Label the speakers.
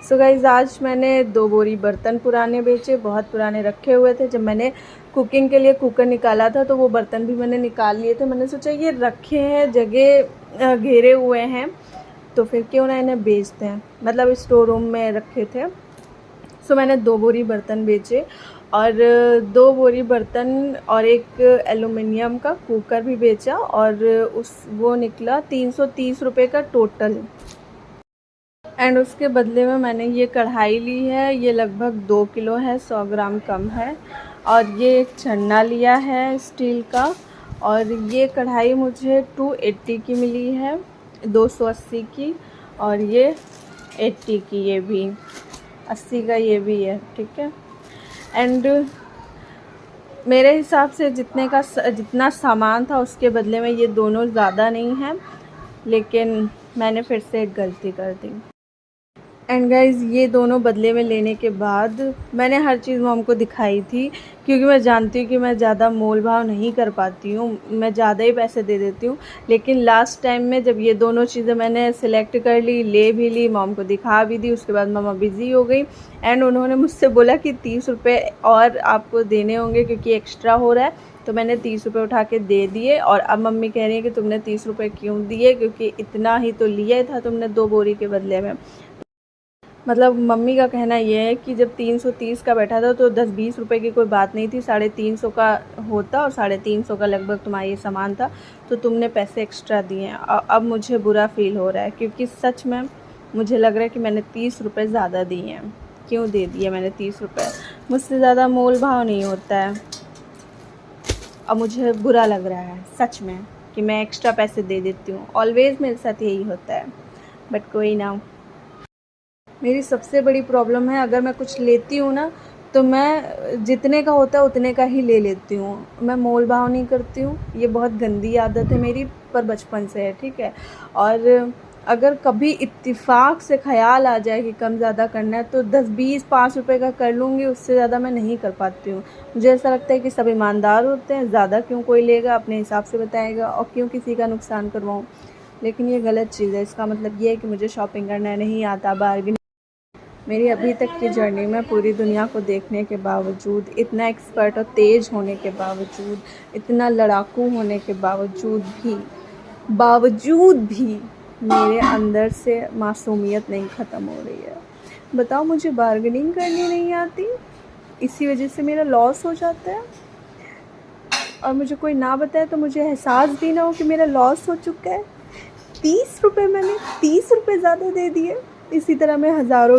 Speaker 1: So guys आज मैंने 2 बोरी बर्तन पुराने बेचे, बहुत पुराने रखे हुए थे। जब मैंने कुकिंग के लिए कुकर निकाला था तो वो बर्तन भी मैंने निकाल लिए थे। मैंने सोचा ये रखे हैं, जगह घेरे हुए हैं, तो फिर क्यों ना इन्हें बेचते हैं, मतलब स्टोर रूम में रखे थे। सो मैंने 2 बोरी बर्तन बेचे और 2 बोरी बर्तन और एक एलुमिनियम का कुकर भी बेचा और वो निकला 330 रुपये का टोटल। एंड उसके बदले में मैंने ये कढ़ाई ली है, ये लगभग 2 किलो है, 100 ग्राम कम है। और ये एक छन्ना लिया है स्टील का, और ये कढ़ाई मुझे 280 की मिली है, 280 की, और ये 80 की, ये भी 80 का ये भी है, ठीक है। एंड मेरे हिसाब से जितना सामान था उसके बदले में ये दोनों ज़्यादा नहीं है, लेकिन मैंने फिर से एक गलती कर दी। एंड गाइज़ ये दोनों बदले में लेने के बाद मैंने हर चीज़ मॉम को दिखाई थी, क्योंकि मैं जानती हूँ कि मैं ज़्यादा मोल भाव नहीं कर पाती हूँ, मैं ज़्यादा ही पैसे दे देती हूँ। लेकिन लास्ट टाइम में जब ये दोनों चीज़ें मैंने सिलेक्ट कर ली, ले भी ली, मॉम को दिखा भी दी, उसके बाद मम्मा बिज़ी हो गई एंड उन्होंने मुझसे बोला कि 30 रुपये और आपको देने होंगे क्योंकि एक्स्ट्रा हो रहा है। तो मैंने 30 रुपये उठा के दे दिए और अब मम्मी कह रही है कि तुमने 30 रुपये क्यों दिए, क्योंकि इतना ही तो लिया था तुमने 2 बोरी के बदले में। मतलब मम्मी का कहना ये है कि जब 330 का बैठा था तो 10-20 रुपए की कोई बात नहीं थी, 350 का होता और 350 का लगभग तुम्हारा ये सामान था, तो तुमने पैसे एक्स्ट्रा दिए हैं। अब मुझे बुरा फील हो रहा है, क्योंकि सच में मुझे लग रहा है कि मैंने 30 रुपये ज़्यादा दिए हैं। क्यों दे दिए मैंने 30 रुपये? मुझसे ज़्यादा मोल भाव नहीं होता है। अब मुझे बुरा लग रहा है सच में कि मैं एक्स्ट्रा पैसे दे देती हूँ। ऑलवेज़ मेरे साथ यही होता है, बट कोई ना। मेरी सबसे बड़ी प्रॉब्लम है, अगर मैं कुछ लेती हूँ ना तो मैं जितने का होता है उतने का ही ले लेती हूँ, मैं मोल भाव नहीं करती हूँ। ये बहुत गंदी आदत है मेरी, पर बचपन से है, ठीक है। और अगर कभी इत्तेफाक से ख़याल आ जाए कि कम ज़्यादा करना है तो 10-20 5 रुपये का कर लूँगी, उससे ज़्यादा मैं नहीं कर पाती हूँ। मुझे ऐसा लगता है कि सब ईमानदार होते हैं, ज़्यादा क्यों कोई लेगा, अपने हिसाब से बताएगा, और क्यों किसी का नुकसान करवाऊँ। लेकिन ये गलत चीज़ है। इसका मतलब ये है कि मुझे शॉपिंग करना नहीं आता, बार्गेनिंग। मेरी अभी तक की जर्नी में पूरी दुनिया को देखने के बावजूद, इतना एक्सपर्ट और तेज़ होने के बावजूद, इतना लड़ाकू होने के बावजूद भी मेरे अंदर से मासूमियत नहीं ख़त्म हो रही है। बताओ, मुझे बार्गेनिंग करनी नहीं आती, इसी वजह से मेरा लॉस हो जाता है। और मुझे कोई ना बताए तो मुझे एहसास भी ना हो कि मेरा लॉस हो चुका है। 30 रुपये मैंने 30 रुपये ज़्यादा दे दिए। इसी तरह मैं हज़ारों